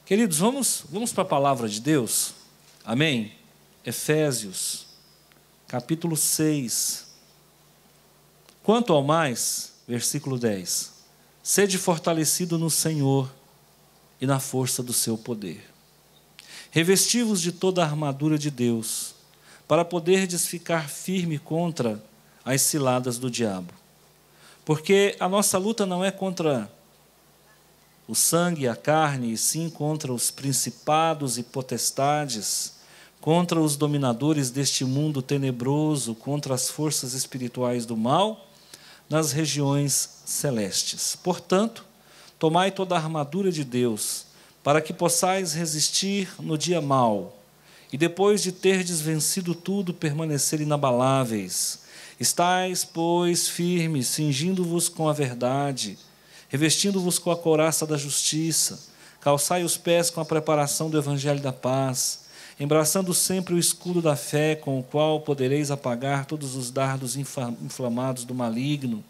Queridos, vamos para a palavra de Deus? Amém? Efésios, capítulo 6. Quanto ao mais, versículo 10. Sede fortalecido no Senhor e na força do seu poder. Revesti-vos de toda a armadura de Deus, para poderdes ficar firme contra as ciladas do diabo. Porque a nossa luta não é contra o sangue e a carne, e sim contra os principados e potestades, contra os dominadores deste mundo tenebroso, contra as forças espirituais do mal, nas regiões celestes. Portanto, tomai toda a armadura de Deus, para que possais resistir no dia mau, e depois de terdes vencido tudo, permanecer inabaláveis. Estais, pois, firmes, cingindo-vos com a verdade, revestindo-vos com a couraça da justiça, calçai os pés com a preparação do evangelho da paz, embraçando sempre o escudo da fé, com o qual podereis apagar todos os dardos inflamados do maligno.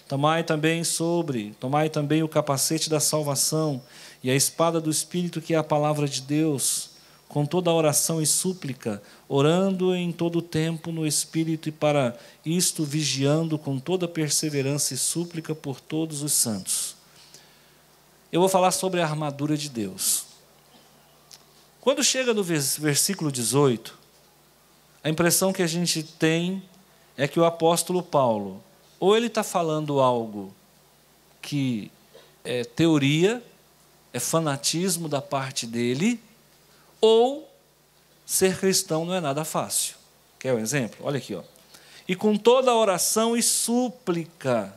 Tomai também o capacete da salvação e a espada do Espírito, que é a palavra de Deus, com toda a oração e súplica, orando em todo o tempo no Espírito, e para isto vigiando com toda perseverança e súplica por todos os santos. Eu vou falar sobre a armadura de Deus. Quando chega no versículo 18, a impressão que a gente tem é que o apóstolo Paulo, ou ele está falando algo que é teoria, é fanatismo da parte dele, ou ser cristão não é nada fácil. Quer um exemplo? Olha aqui, ó. E com toda oração e súplica,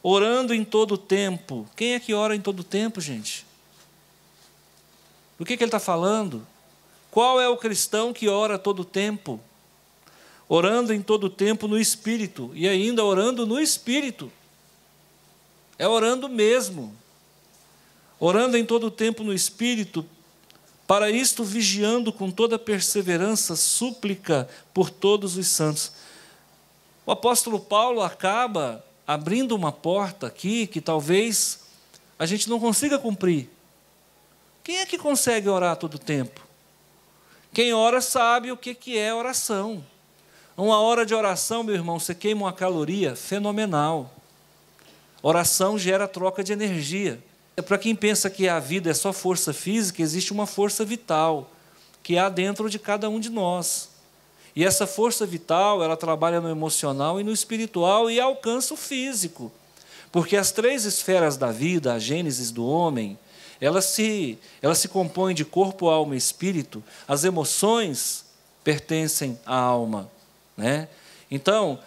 orando em todo o tempo. Quem é que ora em todo o tempo, gente? Do que ele está falando? Qual é o cristão que ora todo o tempo? Orando em todo o tempo no Espírito, e ainda orando no Espírito. É orando mesmo. Orando em todo o tempo no Espírito, para isto vigiando com toda perseverança, súplica por todos os santos. O apóstolo Paulo acaba abrindo uma porta aqui que talvez a gente não consiga cumprir. Quem é que consegue orar todo o tempo? Quem ora sabe o que é oração. Uma hora de oração, meu irmão, você queima uma caloria fenomenal. Oração gera troca de energia. Para quem pensa que a vida é só força física, existe uma força vital que há dentro de cada um de nós. E essa força vital, ela trabalha no emocional e no espiritual e alcança o físico. Porque as três esferas da vida, a gênesis do homem, ela se compõe de corpo, alma e espírito. As emoções pertencem à alma, né? Então,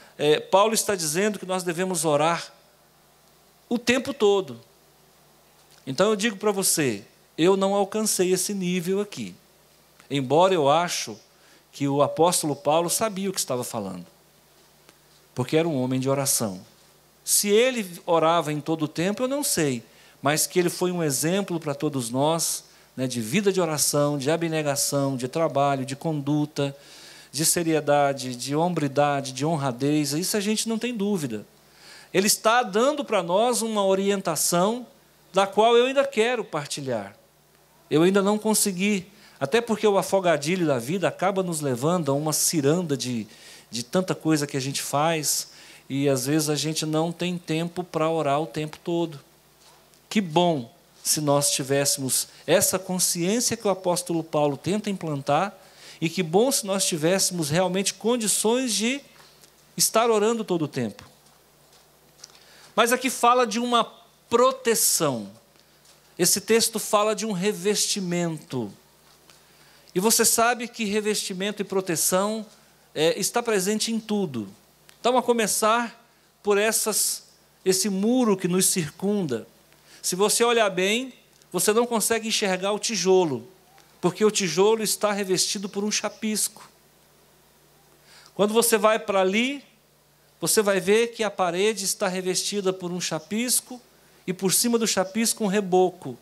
Paulo está dizendo que nós devemos orar o tempo todo. Então eu digo para você, eu não alcancei esse nível aqui. Embora eu acho que o apóstolo Paulo sabia o que estava falando. Porque era um homem de oração. Se ele orava em todo o tempo, eu não sei. Mas que ele foi um exemplo para todos nós, né, de vida de oração, de abnegação, de trabalho, de conduta, de seriedade, de hombridade, de honradez. Isso a gente não tem dúvida. Ele está dando para nós uma orientação da qual eu ainda quero partilhar. Eu ainda não consegui, até porque o afogadilho da vida acaba nos levando a uma ciranda de tanta coisa que a gente faz, e às vezes a gente não tem tempo para orar o tempo todo. Que bom se nós tivéssemos essa consciência que o apóstolo Paulo tenta implantar, e que bom se nós tivéssemos realmente condições de estar orando todo o tempo. Mas aqui fala de uma proteção. Esse texto fala de um revestimento. E você sabe que revestimento e proteção está presente em tudo. Então, a começar por esse muro que nos circunda. Se você olhar bem, você não consegue enxergar o tijolo, porque o tijolo está revestido por um chapisco. Quando você vai para ali, você vai ver que a parede está revestida por um chapisco, e por cima do chapisco um reboco.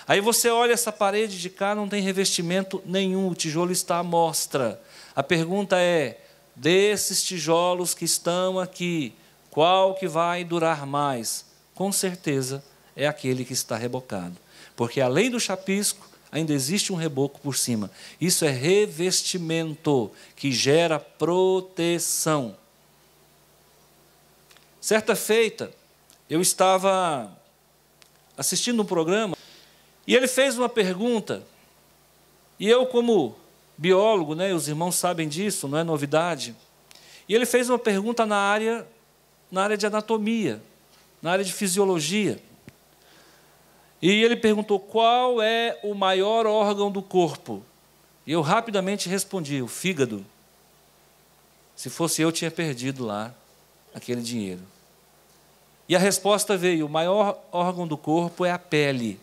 Aí você olha essa parede de cá, não tem revestimento nenhum, o tijolo está à mostra. A pergunta é, desses tijolos que estão aqui, qual que vai durar mais? Com certeza é aquele que está rebocado. porque além do chapisco, ainda existe um reboco por cima. Isso é revestimento, que gera proteção. Certa feita, eu estava assistindo um programa, e ele fez uma pergunta, e eu, como biólogo, né, os irmãos sabem disso, não é novidade, e ele fez uma pergunta na área de anatomia, na área de fisiologia. E ele perguntou qual é o maior órgão do corpo. E eu rapidamente respondi, o fígado. Se fosse eu, tinha perdido lá aquele dinheiro. E a resposta veio, o maior órgão do corpo é a pele.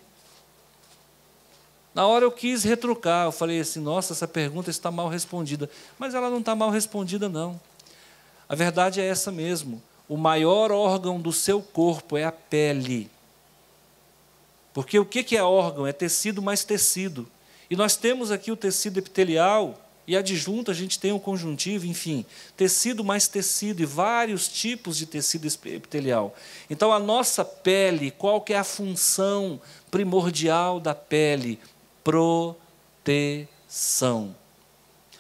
Na hora eu quis retrucar, eu falei assim, nossa, essa pergunta está mal respondida. Mas ela não está mal respondida, não. A verdade é essa mesmo. O maior órgão do seu corpo é a pele. Porque o que é órgão? É tecido mais tecido. E nós temos aqui o tecido epitelial, e adjunto a gente tem o conjuntivo, enfim, tecido mais tecido e vários tipos de tecido epitelial. Então, a nossa pele, qual que é a função primordial da pele? Proteção.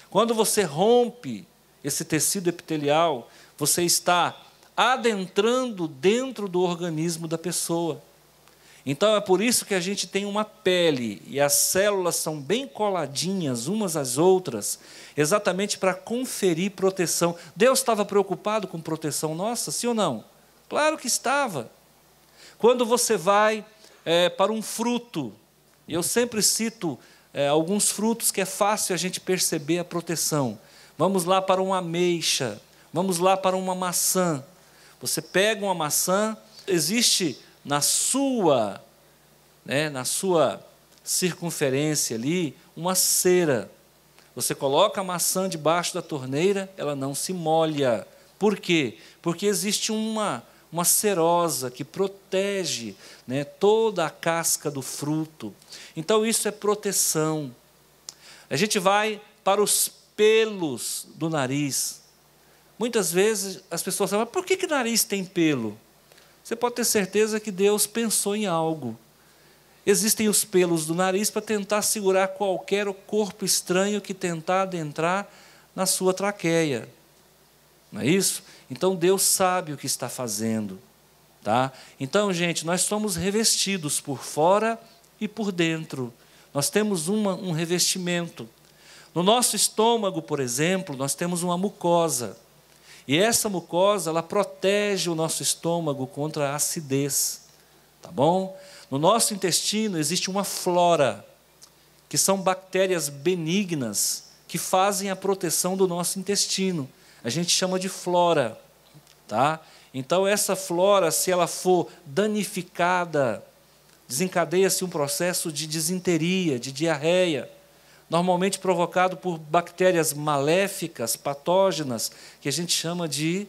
Quando você rompe esse tecido epitelial, você está adentrando dentro do organismo da pessoa. Então, é por isso que a gente tem uma pele, e as células são bem coladinhas umas às outras, exatamente para conferir proteção. Deus estava preocupado com proteção nossa, sim ou não? Claro que estava. Quando você vai para um fruto, e eu sempre cito alguns frutos que é fácil a gente perceber a proteção. Vamos lá para uma ameixa, vamos lá para uma maçã. Você pega uma maçã, existe na sua circunferência ali, uma cera. Você coloca a maçã debaixo da torneira, ela não se molha. Por quê? Porque existe uma cerosa que protege, né, toda a casca do fruto. Então, isso é proteção. A gente vai para os pelos do nariz. Muitas vezes as pessoas falam, mas por que o nariz tem pelo? Você pode ter certeza que Deus pensou em algo. Existem os pelos do nariz para tentar segurar qualquer corpo estranho que tentar adentrar na sua traqueia. Não é isso? Então Deus sabe o que está fazendo. Tá? Então, gente, nós somos revestidos por fora e por dentro. Nós temos um revestimento. No nosso estômago, por exemplo, nós temos uma mucosa. E essa mucosa, ela protege o nosso estômago contra a acidez, tá bom? No nosso intestino existe uma flora, que são bactérias benignas, que fazem a proteção do nosso intestino. A gente chama de flora, tá? Então, essa flora, se ela for danificada, desencadeia-se um processo de disenteria, de diarreia, normalmente provocado por bactérias maléficas, patógenas, que a gente chama de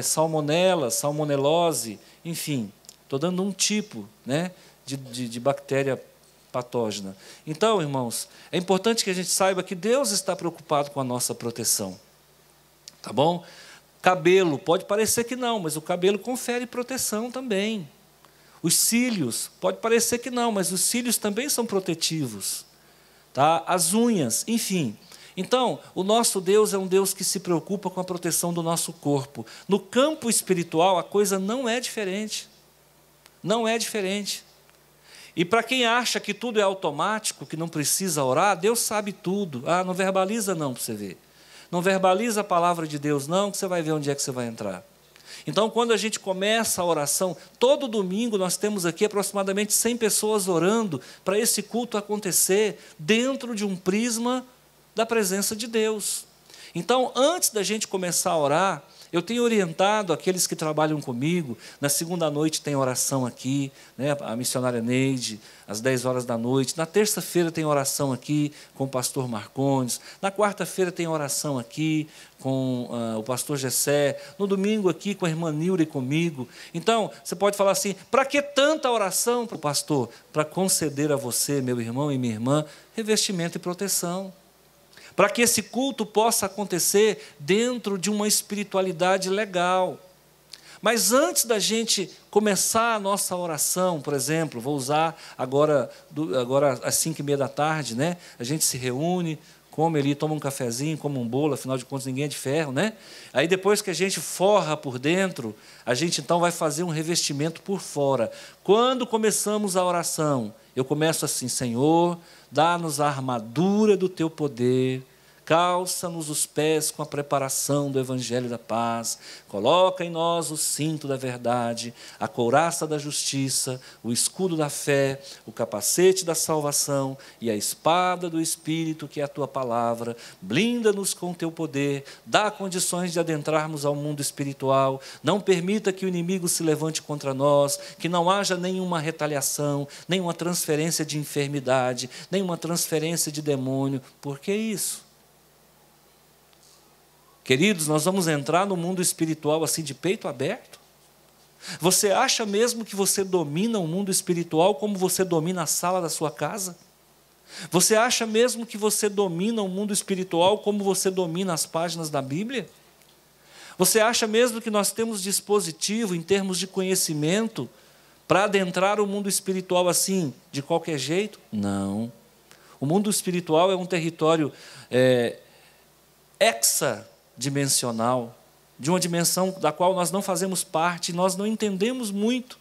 salmonela, salmonelose, enfim, estou dando um tipo, né, de bactéria patógena. Então, irmãos, é importante que a gente saiba que Deus está preocupado com a nossa proteção. Tá bom? Cabelo, pode parecer que não, mas o cabelo confere proteção também. Os cílios, pode parecer que não, mas os cílios também são protetivos. Tá? As unhas, enfim. Então, o nosso Deus é um Deus que se preocupa com a proteção do nosso corpo. No campo espiritual, a coisa não é diferente. Não é diferente. E para quem acha que tudo é automático, que não precisa orar, Deus sabe tudo. Ah, não verbaliza não, para você ver. Não verbaliza a palavra de Deus não, que você vai ver onde é que você vai entrar. Então, quando a gente começa a oração, todo domingo nós temos aqui aproximadamente 100 pessoas orando para esse culto acontecer dentro de um prisma da presença de Deus. Então, antes da gente começar a orar, eu tenho orientado aqueles que trabalham comigo, na segunda noite tem oração aqui, né, a missionária Neide, às 10 horas da noite, na terça-feira tem oração aqui com o pastor Marcondes, na quarta-feira tem oração aqui com o pastor Gessé, no domingo aqui com a irmã Nilda e comigo. Então, você pode falar assim, para que tanta oração, pastor? Para conceder a você, meu irmão e minha irmã, revestimento e proteção. Para que esse culto possa acontecer dentro de uma espiritualidade legal. Mas antes da gente começar a nossa oração, por exemplo, vou usar agora às 5:30 da tarde, né? A gente se reúne, come ali, toma um cafezinho, come um bolo, afinal de contas ninguém é de ferro, né? Aí depois que a gente forra por dentro, a gente então vai fazer um revestimento por fora. Quando começamos a oração, eu começo assim: Senhor, dá-nos a armadura do teu poder, calça-nos os pés com a preparação do Evangelho da paz, coloca em nós o cinto da verdade, a couraça da justiça, o escudo da fé, o capacete da salvação e a espada do Espírito, que é a tua palavra. Blinda-nos com o teu poder, dá condições de adentrarmos ao mundo espiritual, não permita que o inimigo se levante contra nós, que não haja nenhuma retaliação, nenhuma transferência de enfermidade, nenhuma transferência de demônio. Por que isso? Queridos, nós vamos entrar no mundo espiritual assim de peito aberto? Você acha mesmo que você domina o mundo espiritual como você domina a sala da sua casa? Você acha mesmo que você domina o mundo espiritual como você domina as páginas da Bíblia? Você acha mesmo que nós temos dispositivo em termos de conhecimento para adentrar o mundo espiritual assim, de qualquer jeito? Não. O mundo espiritual é um território hexadimensional, de uma dimensão da qual nós não fazemos parte, nós não entendemos muito.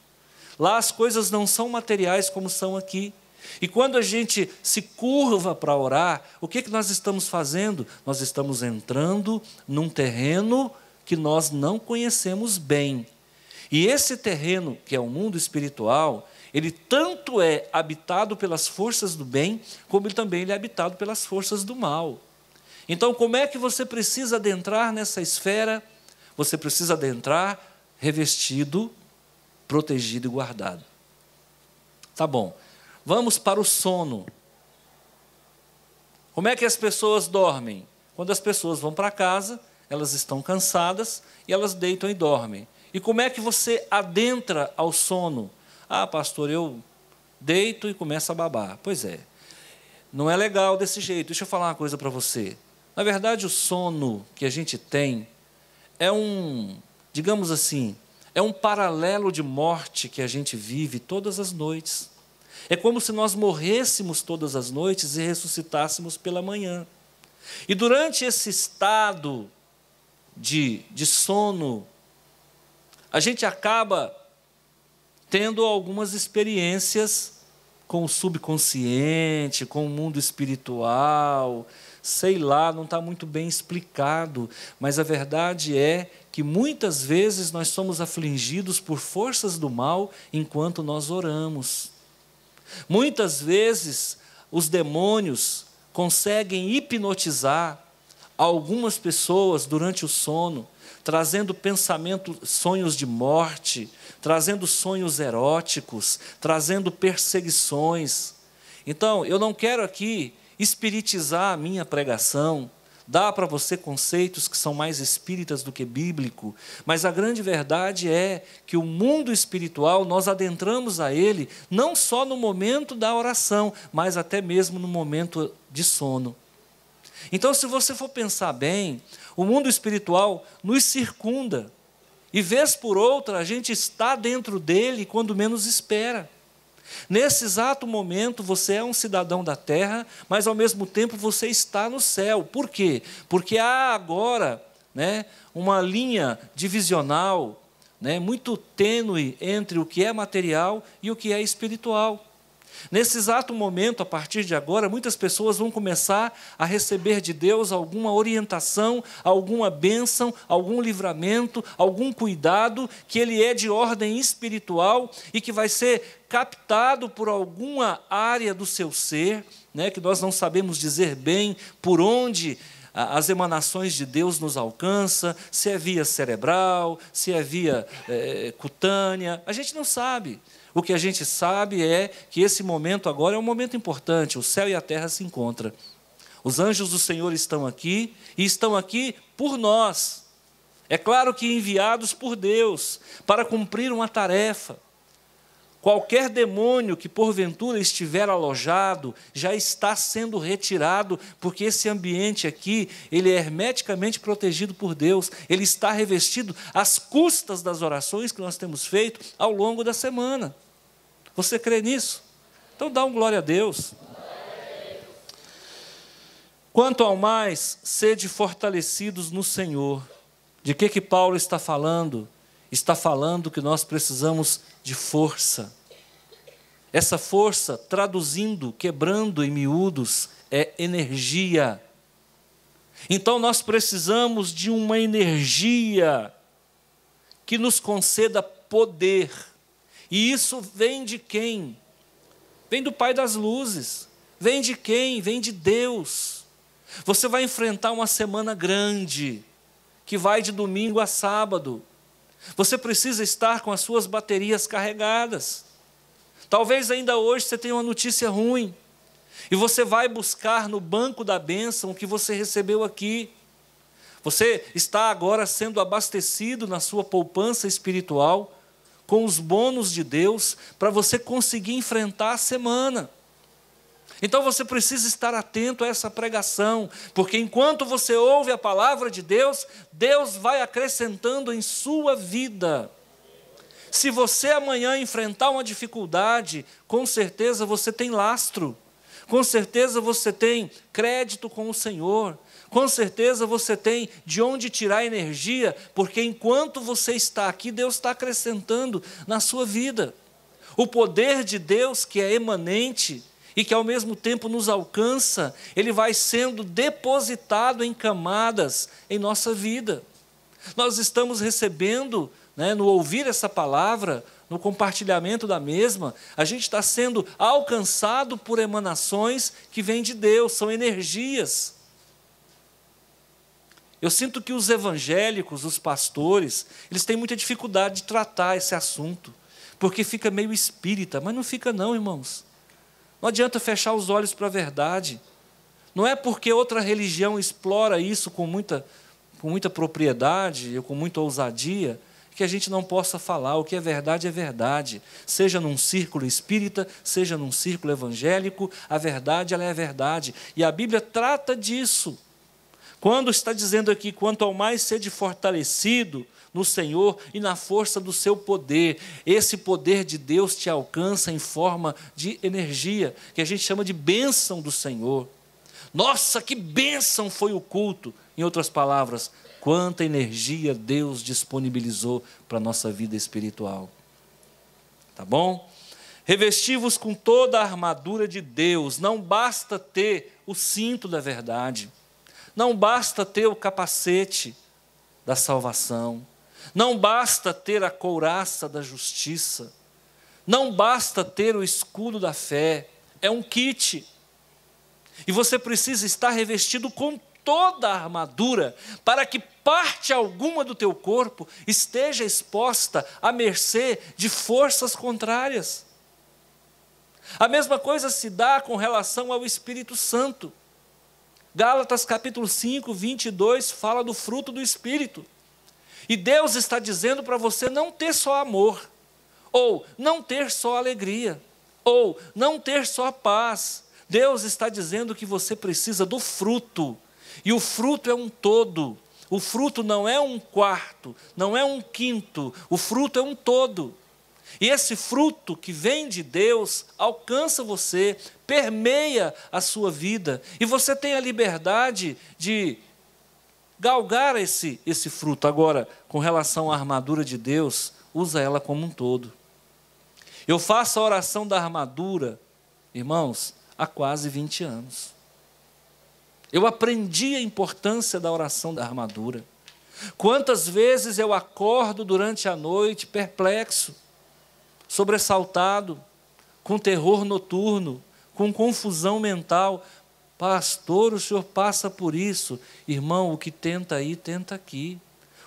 Lá as coisas não são materiais como são aqui. E quando a gente se curva para orar, o que nós estamos fazendo? Nós estamos entrando num terreno que nós não conhecemos bem. E esse terreno, que é o mundo espiritual, ele tanto é habitado pelas forças do bem, como ele também é habitado pelas forças do mal. Então, como é que você precisa adentrar nessa esfera? Você precisa adentrar revestido, protegido e guardado. Tá bom. Vamos para o sono. Como é que as pessoas dormem? Quando as pessoas vão para casa, elas estão cansadas e elas deitam e dormem. E como é que você adentra ao sono? Ah, pastor, eu deito e começo a babar. Pois é, não é legal desse jeito. Deixa eu falar uma coisa para você. Na verdade, o sono que a gente tem é digamos assim, é um paralelo de morte que a gente vive todas as noites. É como se nós morrêssemos todas as noites e ressuscitássemos pela manhã. E durante esse estado de sono, a gente acaba tendo algumas experiências com o subconsciente, com o mundo espiritual, sei lá, não está muito bem explicado, mas a verdade é que muitas vezes nós somos afligidos por forças do mal enquanto nós oramos. Muitas vezes os demônios conseguem hipnotizar algumas pessoas durante o sono, trazendo sonhos de morte, trazendo sonhos eróticos, trazendo perseguições. Então, eu não quero aqui espiritizar a minha pregação, dar para você conceitos que são mais espíritas do que bíblico, mas a grande verdade é que o mundo espiritual, nós adentramos a ele não só no momento da oração, mas até mesmo no momento de sono. Então, se você for pensar bem, o mundo espiritual nos circunda, e vez por outra a gente está dentro dele quando menos espera. Nesse exato momento você é um cidadão da terra, mas ao mesmo tempo você está no céu. Por quê? Porque há agora uma linha divisional muito tênue entre o que é material e o que é espiritual. Nesse exato momento, a partir de agora, muitas pessoas vão começar a receber de Deus alguma orientação, alguma bênção, algum livramento, algum cuidado, que ele é de ordem espiritual e que vai ser captado por alguma área do seu ser, que nós não sabemos dizer bem por onde as emanações de Deus nos alcançam, se é via cerebral, se é via cutânea, a gente não sabe. O que a gente sabe é que esse momento agora é um momento importante, o céu e a terra se encontram. Os anjos do Senhor estão aqui, e estão aqui por nós. É claro que enviados por Deus, para cumprir uma tarefa. Qualquer demônio que porventura estiver alojado, já está sendo retirado, porque esse ambiente aqui, ele é hermeticamente protegido por Deus, ele está revestido às custas das orações que nós temos feito ao longo da semana. Você crê nisso? Então dá um glória a Deus. Quanto ao mais, sede fortalecidos no Senhor. De que Paulo está falando? Está falando que nós precisamos de força. Essa força, traduzindo, quebrando em miúdos, é energia. Então nós precisamos de uma energia que nos conceda poder. E isso vem de quem? Vem do Pai das luzes. Vem de quem? Vem de Deus. Você vai enfrentar uma semana grande, que vai de domingo a sábado. Você precisa estar com as suas baterias carregadas. Talvez ainda hoje você tenha uma notícia ruim. E você vai buscar no banco da bênção o que você recebeu aqui. Você está agora sendo abastecido na sua poupança espiritual com os bônus de Deus para você conseguir enfrentar a semana. Então você precisa estar atento a essa pregação, porque enquanto você ouve a palavra de Deus, Deus vai acrescentando em sua vida. Se você amanhã enfrentar uma dificuldade, com certeza você tem lastro, com certeza você tem crédito com o Senhor, com certeza você tem de onde tirar energia, porque enquanto você está aqui, Deus está acrescentando na sua vida. O poder de Deus, que é emanente, e que ao mesmo tempo nos alcança, ele vai sendo depositado em camadas em nossa vida. Nós estamos recebendo, no ouvir essa palavra, no compartilhamento da mesma, a gente está sendo alcançado por emanações que vêm de Deus, são energias. Eu sinto que os evangélicos, os pastores, eles têm muita dificuldade de tratar esse assunto, porque fica meio espírita, mas não fica não, irmãos. Não adianta fechar os olhos para a verdade. Não é porque outra religião explora isso com muita propriedade, ou com muita ousadia, que a gente não possa falar. O que é verdade, seja num círculo espírita, seja num círculo evangélico, a verdade ela é verdade. E a Bíblia trata disso. Quando está dizendo aqui, quanto ao mais sede fortalecido no Senhor e na força do seu poder, esse poder de Deus te alcança em forma de energia, que a gente chama de bênção do Senhor. Nossa, que bênção foi o culto! Em outras palavras, quanta energia Deus disponibilizou para a nossa vida espiritual. Tá bom? Revesti-vos com toda a armadura de Deus. Não basta ter o cinto da verdade. Não basta ter o capacete da salvação. Não basta ter a couraça da justiça. Não basta ter o escudo da fé. É um kit. E você precisa estar revestido com toda a armadura, para que parte alguma do teu corpo esteja exposta à mercê de forças contrárias. A mesma coisa se dá com relação ao Espírito Santo. Gálatas capítulo 5, 22, fala do fruto do Espírito. E Deus está dizendo para você não ter só amor, ou não ter só alegria, ou não ter só paz. Deus está dizendo que você precisa do fruto. E o fruto é um todo. O fruto não é um quarto, não é um quinto. O fruto é um todo. E esse fruto que vem de Deus alcança você, permeia a sua vida. E você tem a liberdade de galgar esse fruto. Agora, com relação à armadura de Deus, usa ela como um todo. Eu faço a oração da armadura, irmãos, há quase 20 anos. Eu aprendi a importância da oração da armadura. Quantas vezes eu acordo durante a noite perplexo, sobressaltado, com terror noturno, com confusão mental. Pastor, o senhor passa por isso. Irmão, o que tenta aí, tenta aqui.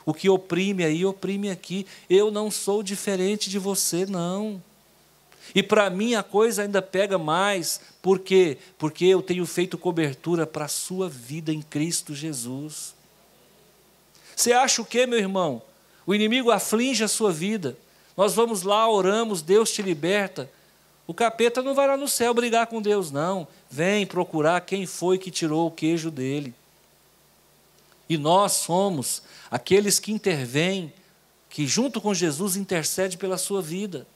O que oprime aí, oprime aqui. Eu não sou diferente de você, não. E para mim a coisa ainda pega mais. Por quê? Porque eu tenho feito cobertura para a sua vida em Cristo Jesus. Você acha o quê, meu irmão? O inimigo aflige a sua vida. Nós vamos lá, oramos, Deus te liberta. O capeta não vai lá no céu brigar com Deus, não. Vem procurar quem foi que tirou o queijo dele. E nós somos aqueles que intervêm, que junto com Jesus intercede pela sua vida.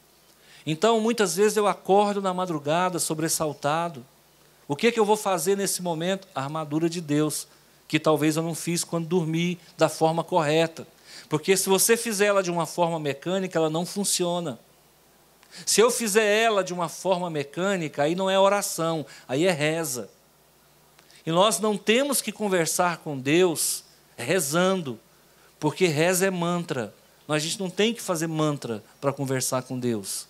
Então, muitas vezes eu acordo na madrugada, sobressaltado. O que eu vou fazer nesse momento? A armadura de Deus, que talvez eu não fiz quando dormi da forma correta. Porque se você fizer ela de uma forma mecânica, ela não funciona. Se eu fizer ela de uma forma mecânica, aí não é oração, aí é reza. E nós não temos que conversar com Deus rezando, porque reza é mantra. A gente não tem que fazer mantra para conversar com Deus.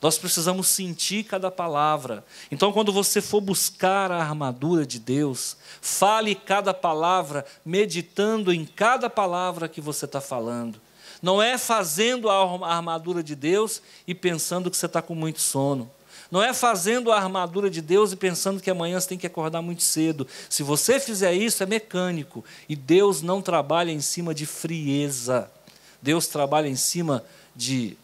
Nós precisamos sentir cada palavra. Então, quando você for buscar a armadura de Deus, fale cada palavra, meditando em cada palavra que você está falando. Não é fazendo a armadura de Deus e pensando que você está com muito sono. Não é fazendo a armadura de Deus e pensando que amanhã você tem que acordar muito cedo. Se você fizer isso, é mecânico. E Deus não trabalha em cima de frieza. Deus trabalha em cima de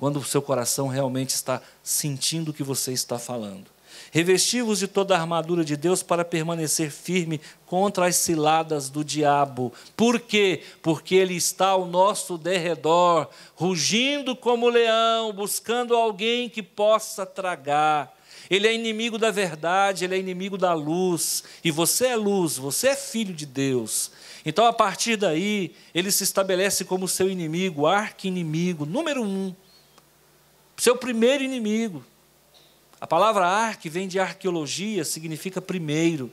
quando o seu coração realmente está sentindo o que você está falando. Revesti-vos de toda a armadura de Deus para permanecer firme contra as ciladas do diabo. Por quê? Porque ele está ao nosso derredor, rugindo como leão, buscando alguém que possa tragar. Ele é inimigo da verdade, ele é inimigo da luz. E você é luz, você é filho de Deus. Então, a partir daí, ele se estabelece como seu inimigo, arqui-inimigo, número 1. Seu primeiro inimigo. A palavra arque vem de arqueologia, significa primeiro.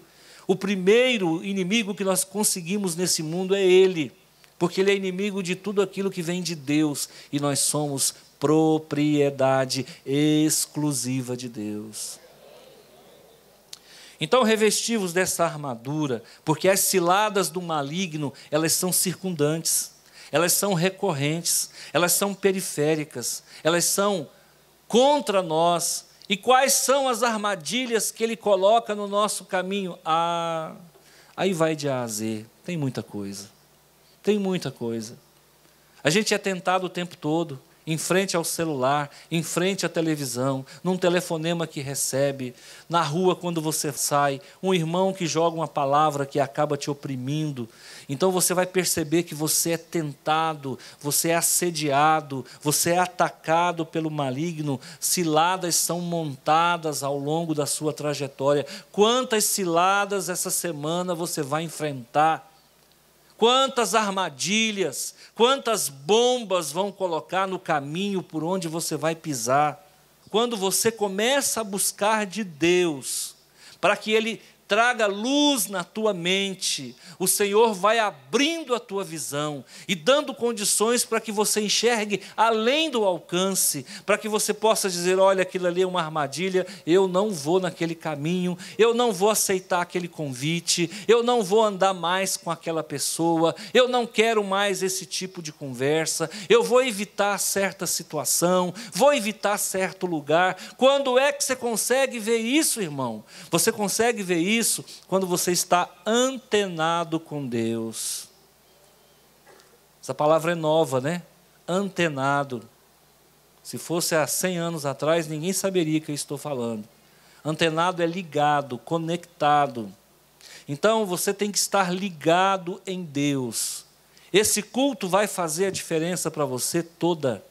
O primeiro inimigo que nós conseguimos nesse mundo é ele, porque ele é inimigo de tudo aquilo que vem de Deus, e nós somos propriedade exclusiva de Deus. Então, revesti-vos dessa armadura, porque as ciladas do maligno, elas são circundantes, elas são recorrentes, elas são periféricas, elas são contra nós. E quais são as armadilhas que ele coloca no nosso caminho? Aí vai de A a Z, tem muita coisa, tem muita coisa. A gente é tentado o tempo todo, em frente ao celular, em frente à televisão, num telefonema que recebe, na rua quando você sai, um irmão que joga uma palavra que acaba te oprimindo. Então você vai perceber que você é tentado, você é assediado, você é atacado pelo maligno. Ciladas são montadas ao longo da sua trajetória. Quantas ciladas essa semana você vai enfrentar? Quantas armadilhas, quantas bombas vão colocar no caminho por onde você vai pisar? Quando você começa a buscar de Deus, para que Ele traga luz na tua mente, o Senhor vai abrindo a tua visão e dando condições para que você enxergue além do alcance, para que você possa dizer, olha, aquilo ali é uma armadilha, eu não vou naquele caminho, eu não vou aceitar aquele convite, eu não vou andar mais com aquela pessoa, eu não quero mais esse tipo de conversa, eu vou evitar certa situação, vou evitar certo lugar. Quando é que você consegue ver isso, irmão? Você consegue ver isso quando você está antenado com Deus. Essa palavra é nova, né? Antenado. Se fosse há 100 anos atrás, ninguém saberia que eu estou falando. Antenado é ligado, conectado. Então, você tem que estar ligado em Deus. Esse culto vai fazer a diferença para você toda.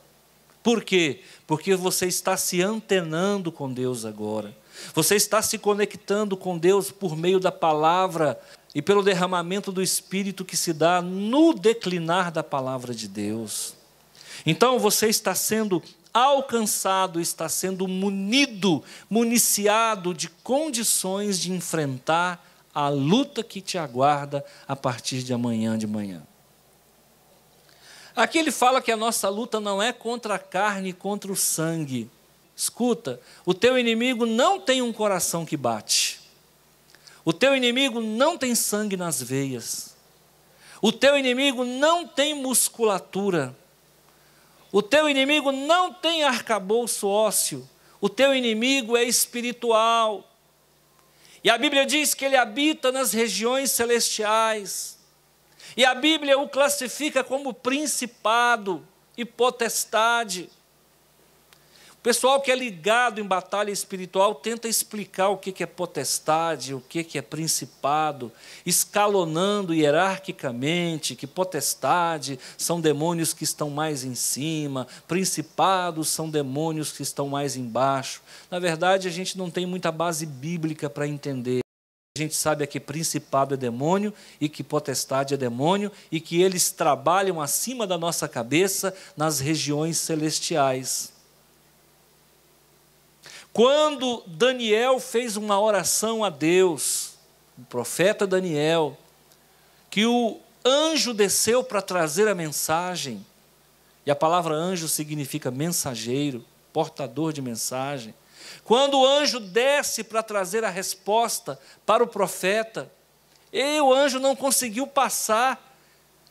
Por quê? Porque você está se antenando com Deus agora. Você está se conectando com Deus por meio da palavra e pelo derramamento do Espírito que se dá no declinar da palavra de Deus. Então você está sendo alcançado, está sendo municiado de condições de enfrentar a luta que te aguarda a partir de amanhã de manhã. Aqui ele fala que a nossa luta não é contra a carne e contra o sangue. Escuta, o teu inimigo não tem um coração que bate. O teu inimigo não tem sangue nas veias. O teu inimigo não tem musculatura. O teu inimigo não tem arcabouço ósseo. O teu inimigo é espiritual. E a Bíblia diz que ele habita nas regiões celestiais. E a Bíblia o classifica como principado. e potestade. O pessoal que é ligado em batalha espiritual tenta explicar o que é potestade, o que é principado, escalonando hierarquicamente que potestade são demônios que estão mais em cima, principados são demônios que estão mais embaixo. Na verdade, a gente não tem muita base bíblica para entender. A gente sabe que principado é demônio e que potestade é demônio e que eles trabalham acima da nossa cabeça nas regiões celestiais. Quando Daniel fez uma oração a Deus, o profeta Daniel, que o anjo desceu para trazer a mensagem, e a palavra anjo significa mensageiro, portador de mensagem. Quando o anjo desce para trazer a resposta para o profeta, e o anjo não conseguiu passar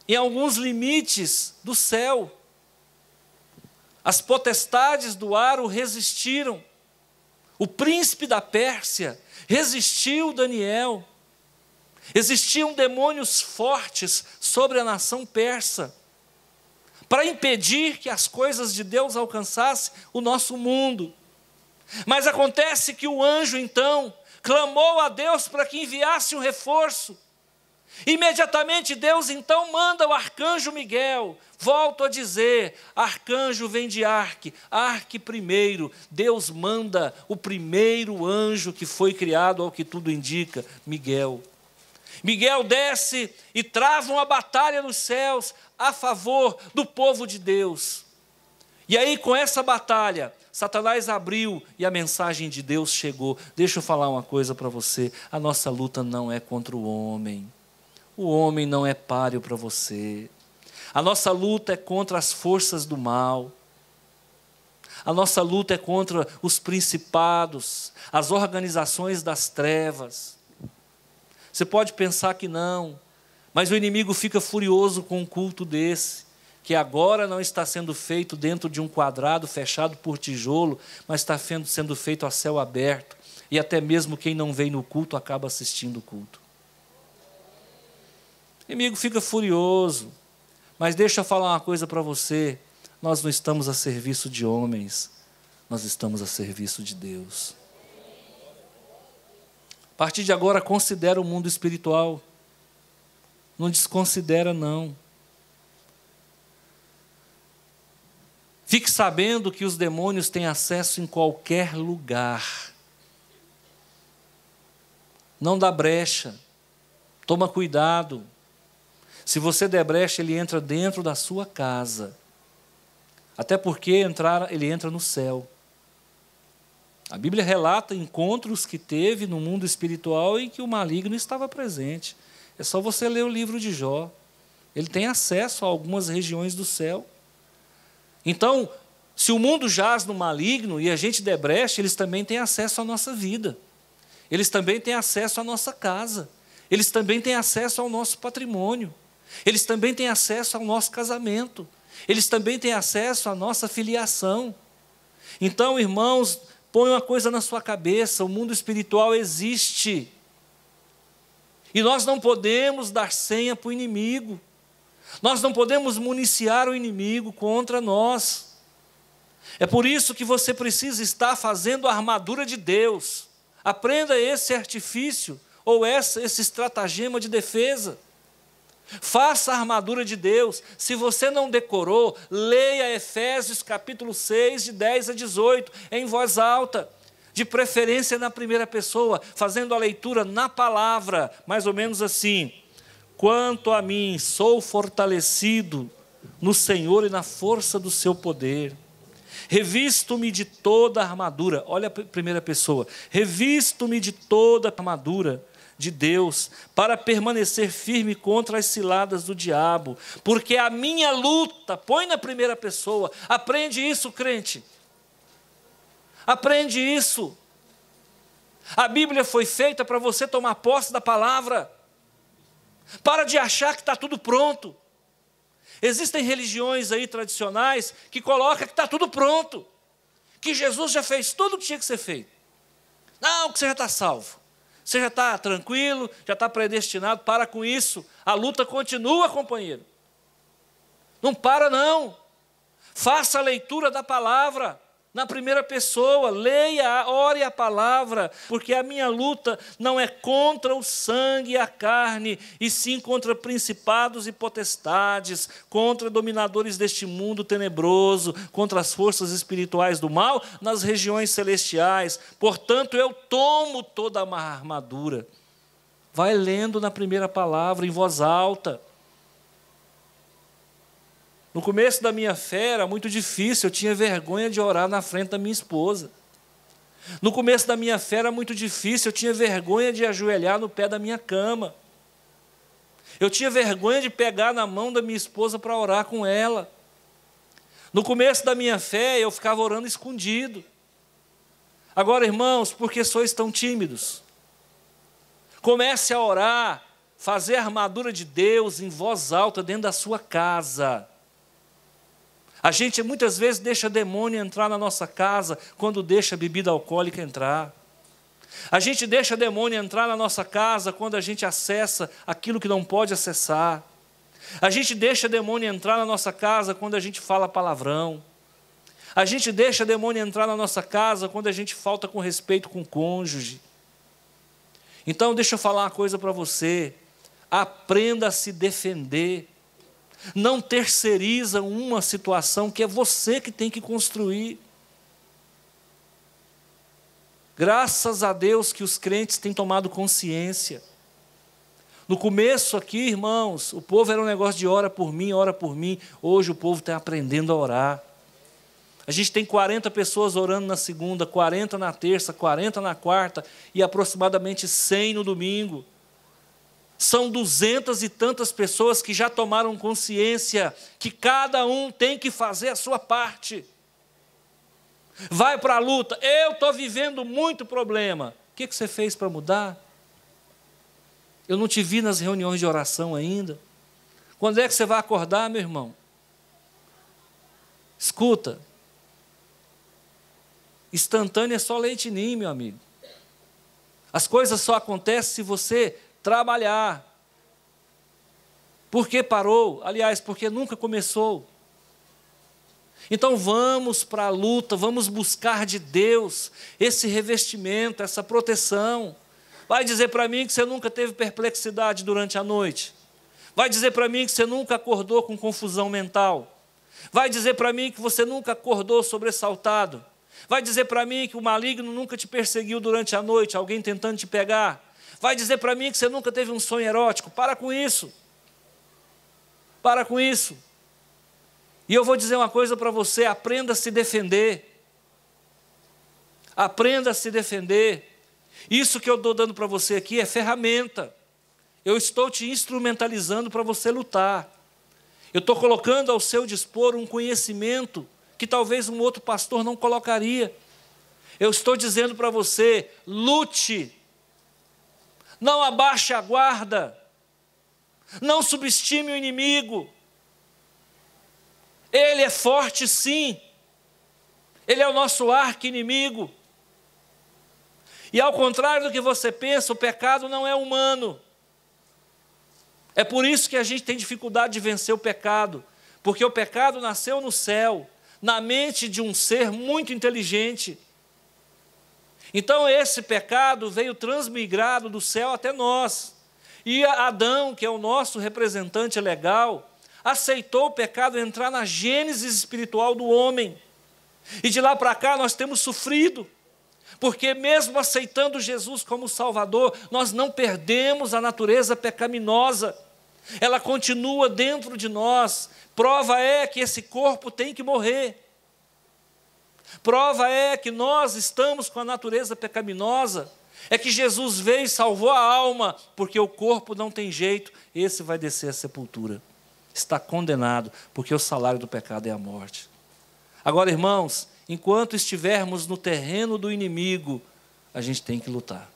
em alguns limites do céu. As potestades do ar o resistiram. O príncipe da Pérsia resistiu Daniel. Existiam demônios fortes sobre a nação persa para impedir que as coisas de Deus alcançassem o nosso mundo. Mas acontece que o anjo, então, clamou a Deus para que enviasse um reforço. Imediatamente Deus, então, manda o arcanjo Miguel. Volto a dizer, arcanjo vem de arque, arque primeiro. Deus manda o primeiro anjo que foi criado, ao que tudo indica, Miguel. Miguel desce e trava uma batalha nos céus a favor do povo de Deus. E aí, com essa batalha, Satanás abriu e a mensagem de Deus chegou. Deixa eu falar uma coisa para você, a nossa luta não é contra o homem. O homem não é páreo para você. A nossa luta é contra as forças do mal. A nossa luta é contra os principados, as organizações das trevas. Você pode pensar que não, mas o inimigo fica furioso com um culto desse, que agora não está sendo feito dentro de um quadrado fechado por tijolo, mas está sendo feito a céu aberto. E até mesmo quem não vem no culto acaba assistindo o culto. O inimigo fica furioso, mas deixa eu falar uma coisa para você, nós não estamos a serviço de homens, nós estamos a serviço de Deus. A partir de agora, considera o mundo espiritual, não desconsidera não. Fique sabendo que os demônios têm acesso em qualquer lugar. Não dá brecha, toma cuidado. Se você der brecha, ele entra dentro da sua casa. Até porque ele entra no céu. A Bíblia relata encontros que teve no mundo espiritual em que o maligno estava presente. É só você ler o livro de Jó. Ele tem acesso a algumas regiões do céu. Então, se o mundo jaz no maligno e a gente der brecha, eles também têm acesso à nossa vida. Eles também têm acesso à nossa casa. Eles também têm acesso ao nosso patrimônio. Eles também têm acesso ao nosso casamento. Eles também têm acesso à nossa filiação. Então, irmãos, põe uma coisa na sua cabeça, o mundo espiritual existe. E nós não podemos dar senha para o inimigo. Nós não podemos municiar o inimigo contra nós. É por isso que você precisa estar fazendo a armadura de Deus. Aprenda esse artifício, ou esse estratagema de defesa. Faça a armadura de Deus. Se você não decorou, leia Efésios capítulo 6, de 10 a 18, em voz alta, de preferência na primeira pessoa, fazendo a leitura na palavra, mais ou menos assim: quanto a mim, sou fortalecido no Senhor e na força do seu poder. Revisto-me de toda a armadura, olha a primeira pessoa, revisto-me de toda a armadura de Deus, para permanecer firme contra as ciladas do diabo, porque a minha luta, põe na primeira pessoa, aprende isso, crente, aprende isso. A Bíblia foi feita para você tomar posse da palavra. Para de achar que está tudo pronto. Existem religiões aí tradicionais que colocam que está tudo pronto, que Jesus já fez tudo o que tinha que ser feito. Não, que você já está salvo. Você já está tranquilo, já está predestinado, para com isso. A luta continua, companheiro. Não para não. Faça a leitura da palavra na primeira pessoa, leia, ore a palavra, porque a minha luta não é contra o sangue e a carne, e sim contra principados e potestades, contra dominadores deste mundo tenebroso, contra as forças espirituais do mal nas regiões celestiais. Portanto, eu tomo toda a armadura. Vai lendo na primeira palavra, em voz alta. No começo da minha fé era muito difícil, eu tinha vergonha de orar na frente da minha esposa. No começo da minha fé era muito difícil, eu tinha vergonha de ajoelhar no pé da minha cama. Eu tinha vergonha de pegar na mão da minha esposa para orar com ela. No começo da minha fé eu ficava orando escondido. Agora, irmãos, por que sois tão tímidos? Comece a orar, fazer a armadura de Deus em voz alta dentro da sua casa. A gente muitas vezes deixa demônio entrar na nossa casa quando deixa a bebida alcoólica entrar. A gente deixa demônio entrar na nossa casa quando a gente acessa aquilo que não pode acessar. A gente deixa demônio entrar na nossa casa quando a gente fala palavrão. A gente deixa demônio entrar na nossa casa quando a gente falta com respeito com o cônjuge. Então deixa eu falar uma coisa para você. Aprenda a se defender. Não terceiriza uma situação que é você que tem que construir. Graças a Deus que os crentes têm tomado consciência. No começo aqui, irmãos, o povo era um negócio de ora por mim, ora por mim. Hoje o povo está aprendendo a orar. A gente tem 40 pessoas orando na segunda, 40 na terça, 40 na quarta e aproximadamente 100 no domingo. São 200 e tantas pessoas que já tomaram consciência que cada um tem que fazer a sua parte. Vai para a luta. Eu estou vivendo muito problema. O que você fez para mudar? Eu não te vi nas reuniões de oração ainda. Quando é que você vai acordar, meu irmão? Escuta. Instantâneo é só leite ninho, meu amigo. As coisas só acontecem se você trabalhar. Por que parou? Aliás, porque nunca começou. Então vamos para a luta, vamos buscar de Deus esse revestimento, essa proteção. Vai dizer para mim que você nunca teve perplexidade durante a noite. Vai dizer para mim que você nunca acordou com confusão mental. Vai dizer para mim que você nunca acordou sobressaltado. Vai dizer para mim que o maligno nunca te perseguiu durante a noite, alguém tentando te pegar. Vai dizer para mim que você nunca teve um sonho erótico. Para com isso. Para com isso. E eu vou dizer uma coisa para você, aprenda a se defender. Aprenda a se defender. Isso que eu estou dando para você aqui é ferramenta. Eu estou te instrumentalizando para você lutar. Eu estou colocando ao seu dispor um conhecimento que talvez um outro pastor não colocaria. Eu estou dizendo para você, lute. Não abaixe a guarda. Não subestime o inimigo. Ele é forte, sim. Ele é o nosso arqui-inimigo. E ao contrário do que você pensa, o pecado não é humano. É por isso que a gente tem dificuldade de vencer o pecado. Porque o pecado nasceu no céu, na mente de um ser muito inteligente. Então esse pecado veio transmigrado do céu até nós. E Adão, que é o nosso representante legal, aceitou o pecado entrar na gênese espiritual do homem. E de lá para cá nós temos sofrido. Porque mesmo aceitando Jesus como Salvador, nós não perdemos a natureza pecaminosa. Ela continua dentro de nós. Prova é que esse corpo tem que morrer. Prova é que nós estamos com a natureza pecaminosa. É que Jesus veio e salvou a alma, porque o corpo não tem jeito, esse vai descer à sepultura. Está condenado, porque o salário do pecado é a morte. Agora, irmãos, enquanto estivermos no terreno do inimigo, a gente tem que lutar.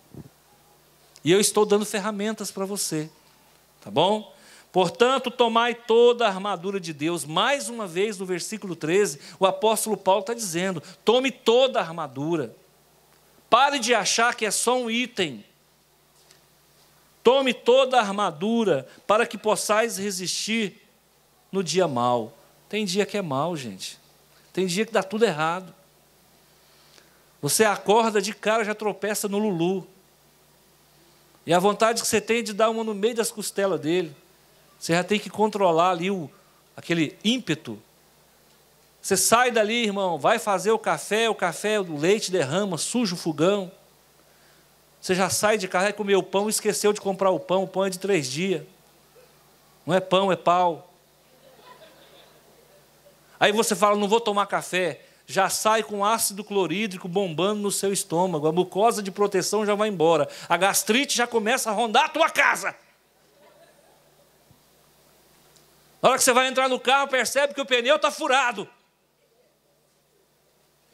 E eu estou dando ferramentas para você, tá bom? Portanto, tomai toda a armadura de Deus. Mais uma vez, no versículo 13, o apóstolo Paulo está dizendo, tome toda a armadura. Pare de achar que é só um item. Tome toda a armadura para que possais resistir no dia mau. Tem dia que é mau, gente. Tem dia que dá tudo errado. Você acorda de cara, já tropeça no Lulu. E a vontade que você tem é de dar uma no meio das costelas dele. Você já tem que controlar ali aquele ímpeto. Você sai dali, irmão, vai fazer o café, o leite derrama, suja o fogão. Você já sai de casa, vai comer o pão, esqueceu de comprar o pão é de 3 dias. Não é pão, é pau. Aí você fala, não vou tomar café. Já sai com ácido clorídrico bombando no seu estômago. A mucosa de proteção já vai embora. A gastrite já começa a rondar a tua casa. Na hora que você vai entrar no carro, percebe que o pneu está furado.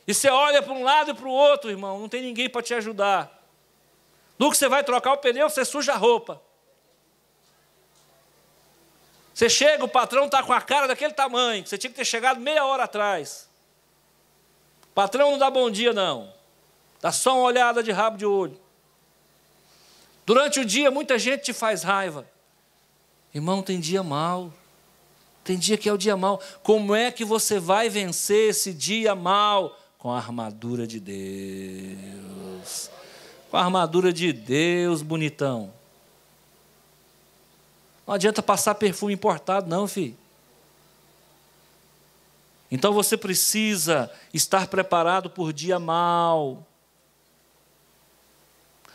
E você olha para um lado e para o outro, irmão, não tem ninguém para te ajudar. No que você vai trocar o pneu, você suja a roupa. Você chega, o patrão está com a cara daquele tamanho, que você tinha que ter chegado meia hora atrás. O patrão não dá bom dia, não. Dá só uma olhada de rabo de olho. Durante o dia, muita gente te faz raiva. Irmão, tem dia mau. Tem dia que é o dia mau. Como é que você vai vencer esse dia mau? Com a armadura de Deus. Com a armadura de Deus, bonitão. Não adianta passar perfume importado, não, filho. Então você precisa estar preparado por dia mau.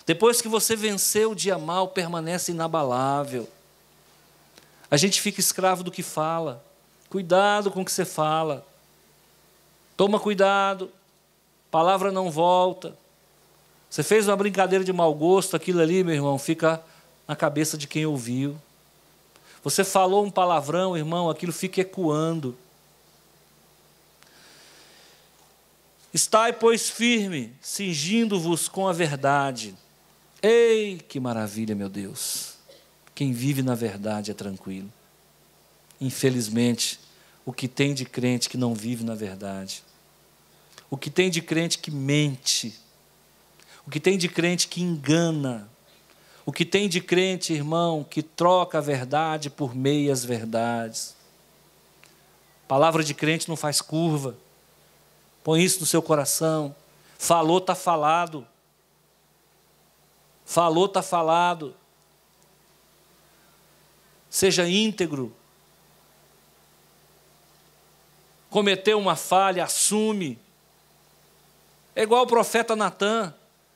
Depois que você venceu o dia mau, permanece inabalável. A gente fica escravo do que fala. Cuidado com o que você fala. Toma cuidado. Palavra não volta. Você fez uma brincadeira de mau gosto, aquilo ali, meu irmão, fica na cabeça de quem ouviu. Você falou um palavrão, irmão, aquilo fica ecoando. Estai, pois, firme, cingindo-vos com a verdade. Ei, que maravilha, meu Deus. Quem vive na verdade é tranquilo. Infelizmente, o que tem de crente que não vive na verdade. O que tem de crente que mente. O que tem de crente que engana. O que tem de crente, irmão, que troca a verdade por meias verdades. Palavra de crente não faz curva. Põe isso no seu coração. Falou, está falado. Falou, está falado. Seja íntegro. Cometeu uma falha, assume. É igual o profeta Natã.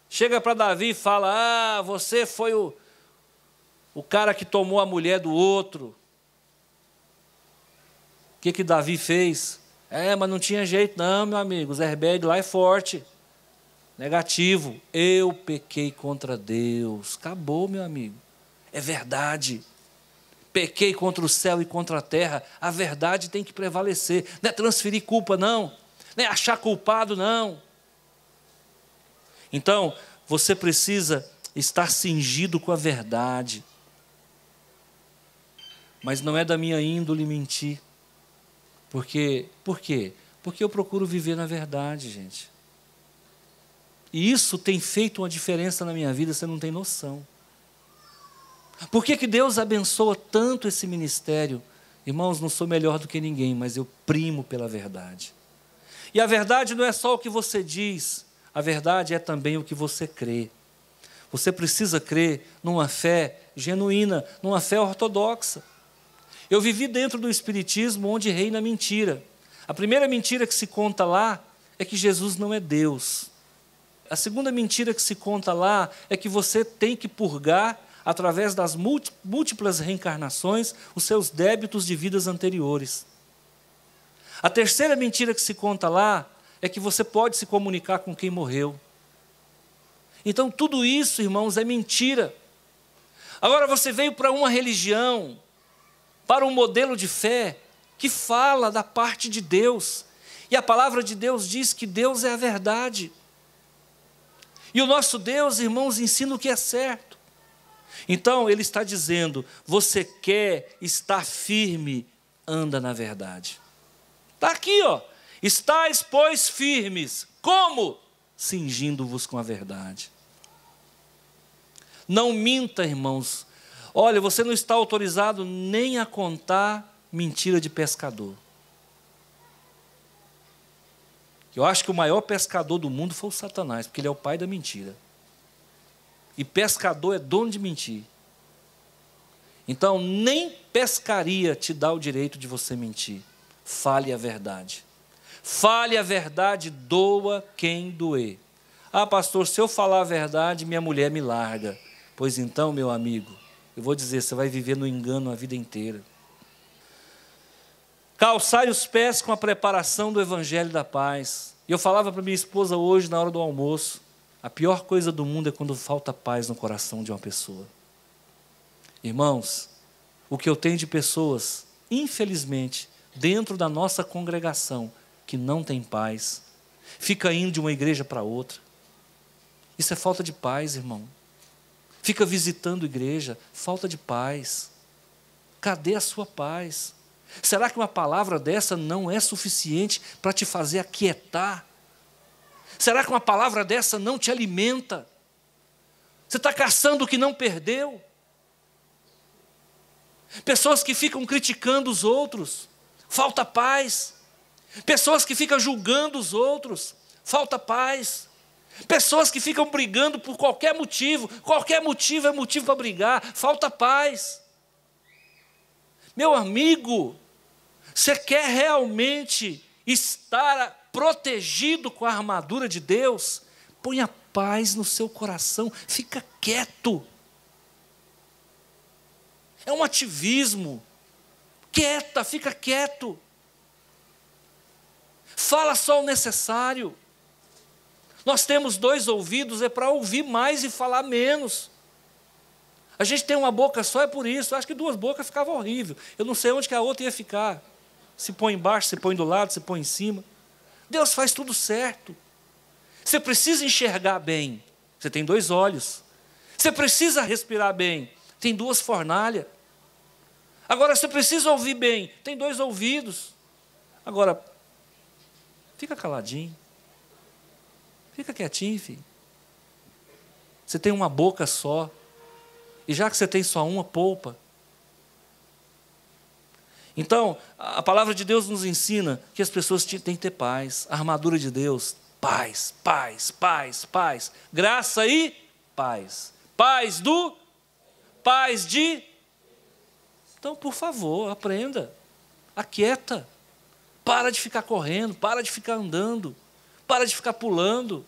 Chega para Davi e fala, você foi o cara que tomou a mulher do outro. O que Davi fez? Mas não tinha jeito não, meu amigo. O Zerberg lá é forte. Negativo. Eu pequei contra Deus. Acabou, meu amigo. É verdade. Pequei contra o céu e contra a terra. A verdade tem que prevalecer. Não é transferir culpa, não. Não é achar culpado, não. Então, você precisa estar cingido com a verdade. Mas não é da minha índole mentir. Por quê? Porque eu procuro viver na verdade, gente. E isso tem feito uma diferença na minha vida, você não tem noção. Por que Deus abençoa tanto esse ministério? Irmãos, não sou melhor do que ninguém, mas eu primo pela verdade. E a verdade não é só o que você diz, a verdade é também o que você crê. Você precisa crer numa fé genuína, numa fé ortodoxa. Eu vivi dentro do espiritismo onde reina a mentira. A primeira mentira que se conta lá é que Jesus não é Deus. A segunda mentira que se conta lá é que você tem que purgar, através das múltiplas reencarnações, os seus débitos de vidas anteriores. A terceira mentira que se conta lá é que você pode se comunicar com quem morreu. Então tudo isso, irmãos, é mentira. Agora você veio para uma religião, para um modelo de fé, que fala da parte de Deus. E a palavra de Deus diz que Deus é a verdade. E o nosso Deus, irmãos, ensina o que é certo. Então, Ele está dizendo, você quer estar firme, anda na verdade. Está aqui, ó. Estais, pois, firmes. Como? Cingindo-vos com a verdade. Não minta, irmãos. Olha, você não está autorizado nem a contar mentira de pescador. Eu acho que o maior pescador do mundo foi o Satanás, porque ele é o pai da mentira. E pescador é dono de mentir. Então, nem pescaria te dá o direito de você mentir. Fale a verdade. Fale a verdade, doa quem doer. Ah, pastor, se eu falar a verdade, minha mulher me larga. Pois então, meu amigo, eu vou dizer, você vai viver no engano a vida inteira. Calçai os pés com a preparação do evangelho da paz. E eu falava para minha esposa hoje, na hora do almoço, a pior coisa do mundo é quando falta paz no coração de uma pessoa. Irmãos, o que eu tenho de pessoas, infelizmente, dentro da nossa congregação, que não tem paz, fica indo de uma igreja para outra. Isso é falta de paz, irmão. Fica visitando igreja, falta de paz. Cadê a sua paz? Será que uma palavra dessa não é suficiente para te fazer aquietar? Será que uma palavra dessa não te alimenta? Você está caçando o que não perdeu? Pessoas que ficam criticando os outros, falta paz. Pessoas que ficam julgando os outros, falta paz. Pessoas que ficam brigando por qualquer motivo é motivo para brigar, falta paz. Meu amigo, você quer realmente estar protegido com a armadura de Deus? Ponha paz no seu coração, fica quieto. É um ativismo. Quieta, fica quieto. Fala só o necessário. Nós temos 2 ouvidos, é para ouvir mais e falar menos. A gente tem uma boca só, é por isso. Acho que 2 bocas ficava horrível. Eu não sei onde que a outra ia ficar. Se põe embaixo, se põe do lado, se põe em cima. Deus faz tudo certo. Você precisa enxergar bem. Você tem 2 olhos. Você precisa respirar bem. Tem 2 fornalhas. Agora, você precisa ouvir bem. Tem 2 ouvidos. Agora, fica caladinho. Fica quietinho, filho. Você tem uma boca só. E já que você tem só uma, poupa. Então, a palavra de Deus nos ensina que as pessoas têm que ter paz. A armadura de Deus, paz, paz, paz, paz. Graça e paz. Paz de... Então, por favor, aprenda. Aquieta. Para de ficar correndo, para de ficar andando. Para de ficar pulando.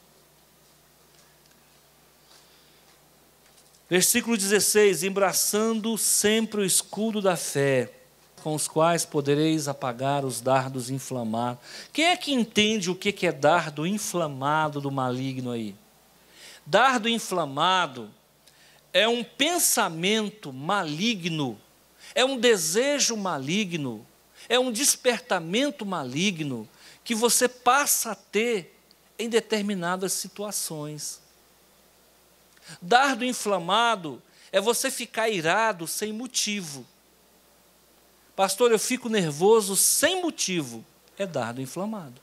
Versículo 16. Embraçando sempre o escudo da fé, com os quais podereis apagar os dardos inflamados. Quem é que entende o que é dardo inflamado do maligno aí? Dardo inflamado é um pensamento maligno, é um desejo maligno, é um despertamento maligno que você passa a ter em determinadas situações. Dardo inflamado é você ficar irado sem motivo. Pastor, eu fico nervoso sem motivo. É dardo inflamado.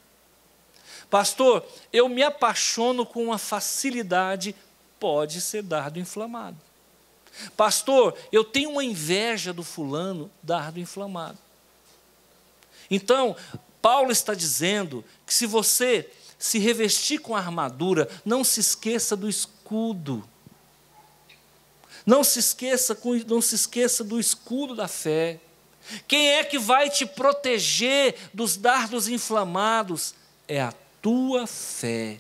Pastor, eu me apaixono com uma facilidade. Pode ser dardo inflamado. Pastor, eu tenho uma inveja do fulano. Dardo inflamado. Então, Paulo está dizendo que se você se revestir com a armadura, não se esqueça do escudo. Não se esqueça do escudo da fé. Quem é que vai te proteger dos dardos inflamados? É a tua fé.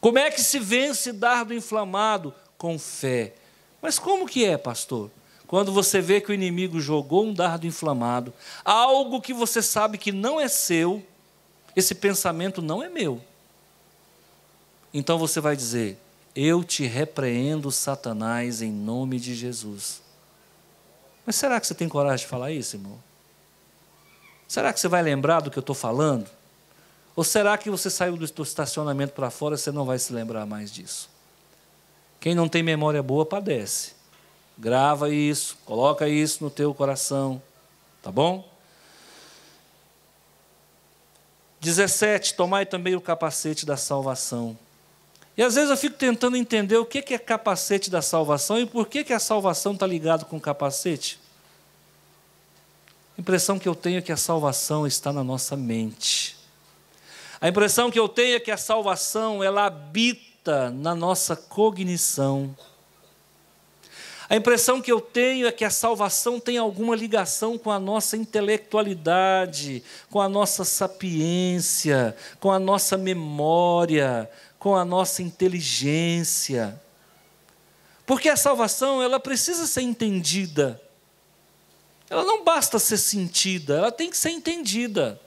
Como é que se vence dardo inflamado? Com fé. Mas como que é, pastor? Quando você vê que o inimigo jogou um dardo inflamado, algo que você sabe que não é seu, esse pensamento não é meu. Então você vai dizer: eu te repreendo, Satanás, em nome de Jesus. Mas será que você tem coragem de falar isso, irmão? Será que você vai lembrar do que eu estou falando? Ou será que você saiu do estacionamento para fora e você não vai se lembrar mais disso? Quem não tem memória boa padece. Grava isso, coloca isso no teu coração, tá bom? 17, tomai também o capacete da salvação. E às vezes eu fico tentando entender o que é capacete da salvação e por que a salvação está ligada com o capacete. A impressão que eu tenho é que a salvação está na nossa mente. A impressão que eu tenho é que a salvação, ela habita na nossa cognição. A impressão que eu tenho é que a salvação tem alguma ligação com a nossa intelectualidade, com a nossa sapiência, com a nossa memória, com a nossa inteligência. Porque a salvação, ela precisa ser entendida. Ela não basta ser sentida, ela tem que ser entendida.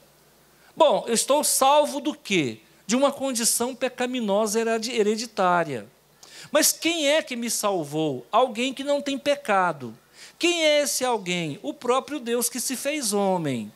Bom, eu estou salvo do quê? De uma condição pecaminosa hereditária. Mas quem é que me salvou? Alguém que não tem pecado. Quem é esse alguém? O próprio Deus que se fez homem.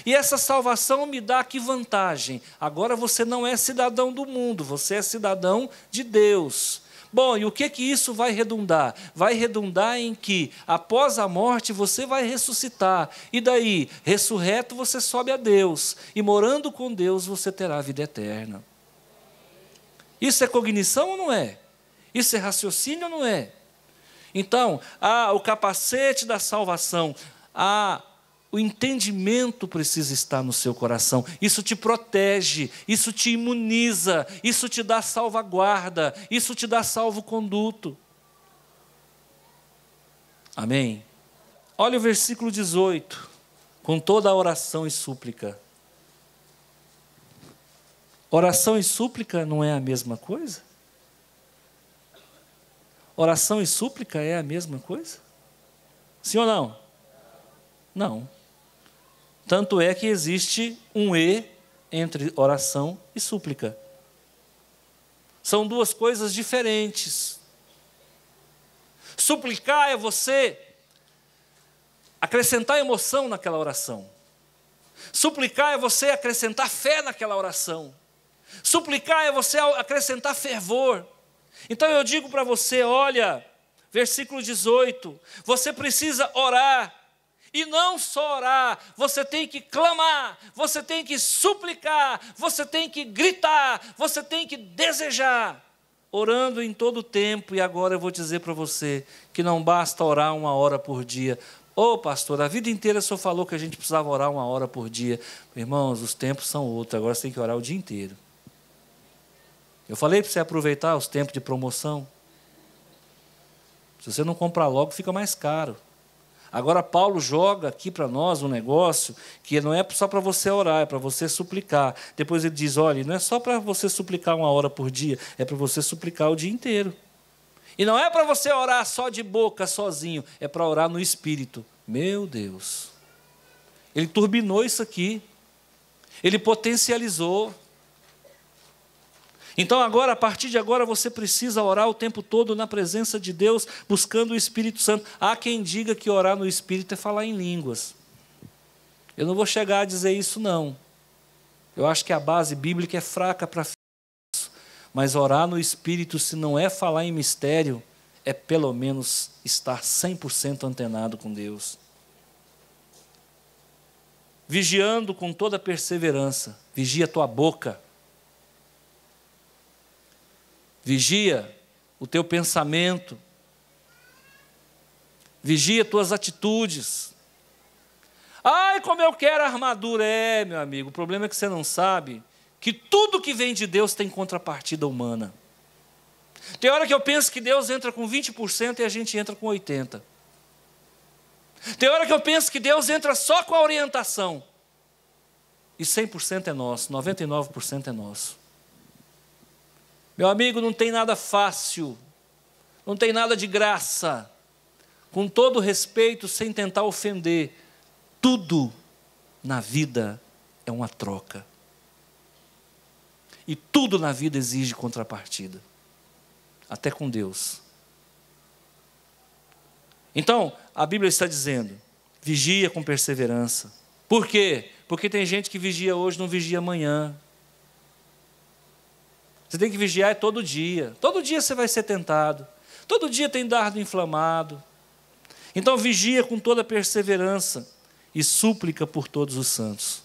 E essa salvação me dá que vantagem? Agora você não é cidadão do mundo, você é cidadão de Deus. Bom, e o que isso vai redundar? Vai redundar em que, após a morte, você vai ressuscitar. E daí, ressurreto, você sobe a Deus. E morando com Deus, você terá a vida eterna. Isso é cognição ou não é? Isso é raciocínio ou não é? Então, o capacete da salvação, o entendimento precisa estar no seu coração. Isso te protege, isso te imuniza, isso te dá salvaguarda, isso te dá salvo-conduto. Amém? Olha o versículo 18, com toda a oração e súplica. Oração e súplica não é a mesma coisa? Oração e súplica é a mesma coisa? Sim ou não? Não. Tanto é que existe um E entre oração e súplica. São duas coisas diferentes. Suplicar é você acrescentar emoção naquela oração. Suplicar é você acrescentar fé naquela oração. Suplicar é você acrescentar fervor. Então eu digo para você, olha, versículo 18, você precisa orar, e não só orar, você tem que clamar, você tem que suplicar, você tem que gritar, você tem que desejar, orando em todo o tempo. E agora eu vou dizer para você que não basta orar 1 hora por dia. Pastor, a vida inteira o senhor falou que a gente precisava orar 1 hora por dia. Irmãos, os tempos são outros, agora você tem que orar o dia inteiro. Eu falei para você aproveitar os tempos de promoção. Se você não comprar logo, fica mais caro. Agora Paulo joga aqui para nós um negócio que não é só para você orar, é para você suplicar. Depois ele diz, olha, não é só para você suplicar 1 hora por dia, é para você suplicar o dia inteiro. E não é para você orar só de boca, sozinho, é para orar no Espírito. Meu Deus. Ele turbinou isso aqui. Ele potencializou. Então agora, a partir de agora, você precisa orar o tempo todo na presença de Deus, buscando o Espírito Santo. Há quem diga que orar no Espírito é falar em línguas. Eu não vou chegar a dizer isso, não. Eu acho que a base bíblica é fraca para isso. Mas orar no Espírito, se não é falar em mistério, é pelo menos estar 100% antenado com Deus. Vigiando com toda perseverança. Vigia a tua boca. Vigia o teu pensamento. Vigia tuas atitudes. Ai, como eu quero a armadura. Meu amigo, o problema é que você não sabe que tudo que vem de Deus tem contrapartida humana. Tem hora que eu penso que Deus entra com 20% e a gente entra com 80%. Tem hora que eu penso que Deus entra só com a orientação. E 100% é nosso, 99% é nosso. Meu amigo, não tem nada fácil, não tem nada de graça. Com todo respeito, sem tentar ofender, tudo na vida é uma troca. E tudo na vida exige contrapartida, até com Deus. Então, a Bíblia está dizendo, vigia com perseverança. Por quê? Porque tem gente que vigia hoje, não vigia amanhã. Você tem que vigiar todo dia. Todo dia você vai ser tentado. Todo dia tem dardo inflamado. Então vigia com toda perseverança e súplica por todos os santos.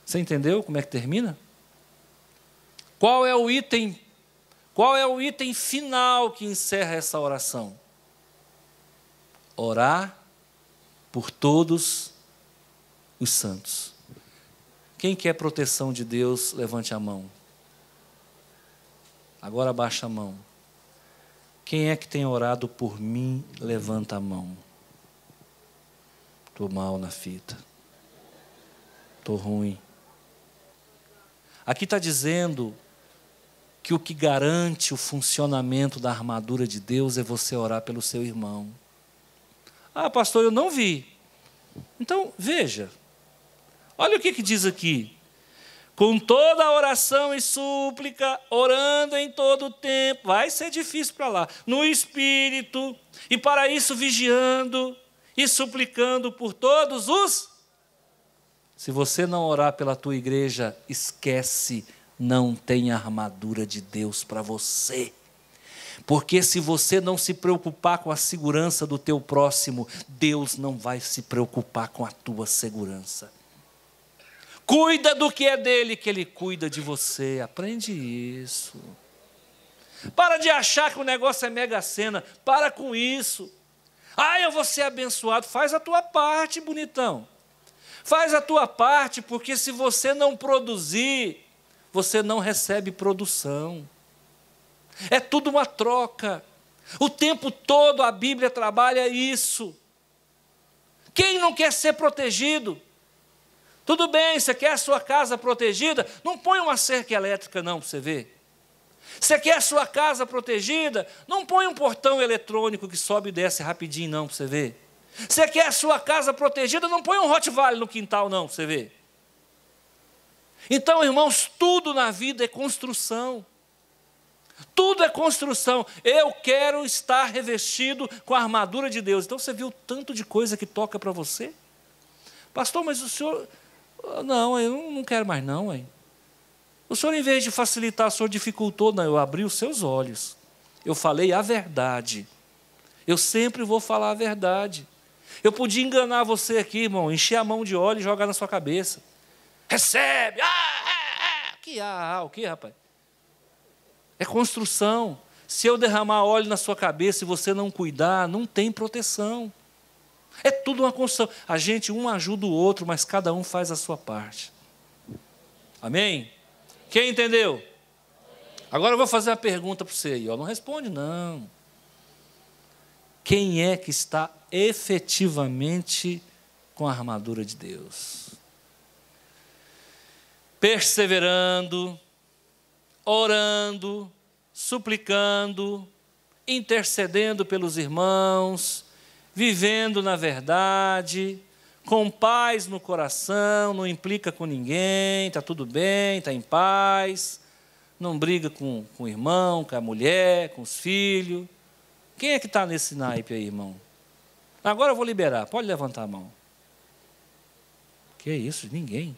Você entendeu como é que termina? Qual é o item final que encerra essa oração? Orar por todos os santos. Quem quer proteção de Deus, levante a mão. Agora abaixa a mão. Quem é que tem orado por mim, levanta a mão. Estou mal na fita. Estou ruim. Aqui está dizendo que o que garante o funcionamento da armadura de Deus é você orar pelo seu irmão. Ah, pastor, eu não vi. Então, veja. Olha o que diz aqui. Com toda a oração e súplica, orando em todo o tempo. Vai ser difícil para lá. No Espírito, e para isso vigiando e suplicando por todos os... Se você não orar pela tua igreja, esquece, não tem armadura de Deus para você. Porque se você não se preocupar com a segurança do teu próximo, Deus não vai se preocupar com a tua segurança. Cuida do que é dele, que ele cuida de você. Aprende isso. Para de achar que o negócio é mega sena. Para com isso. Ah, eu vou ser abençoado. Faz a tua parte, bonitão. Faz a tua parte, porque se você não produzir, você não recebe produção. É tudo uma troca. O tempo todo a Bíblia trabalha isso. Quem não quer ser protegido? Tudo bem, você quer a sua casa protegida? Não põe uma cerca elétrica não, para você ver. Você quer a sua casa protegida? Não põe um portão eletrônico que sobe e desce rapidinho não, para você ver. Você quer a sua casa protegida? Não põe um Rottweiler no quintal não, para você ver. Então, irmãos, tudo na vida é construção. Tudo é construção. Eu quero estar revestido com a armadura de Deus. Então, você viu o tanto de coisa que toca para você? Pastor, mas o senhor... Não, eu não quero mais não, hein? O senhor, em vez de facilitar, o senhor dificultou. Não, eu abri os seus olhos. Eu falei a verdade. Eu sempre vou falar a verdade. Eu podia enganar você aqui, irmão, encher a mão de óleo e jogar na sua cabeça. Recebe! O que, rapaz? É construção. Se eu derramar óleo na sua cabeça e você não cuidar, não tem proteção. É tudo uma construção. A gente um ajuda o outro, mas cada um faz a sua parte. Amém? Quem entendeu? Agora eu vou fazer uma pergunta para você aí. Não responde, não. Quem é que está efetivamente com a armadura de Deus? Perseverando, orando, suplicando, intercedendo pelos irmãos, vivendo na verdade, com paz no coração, não implica com ninguém, está tudo bem, está em paz, não briga com o irmão, com a mulher, com os filhos. Quem é que está nesse naipe aí, irmão? Agora eu vou liberar, pode levantar a mão. Que é isso? Ninguém.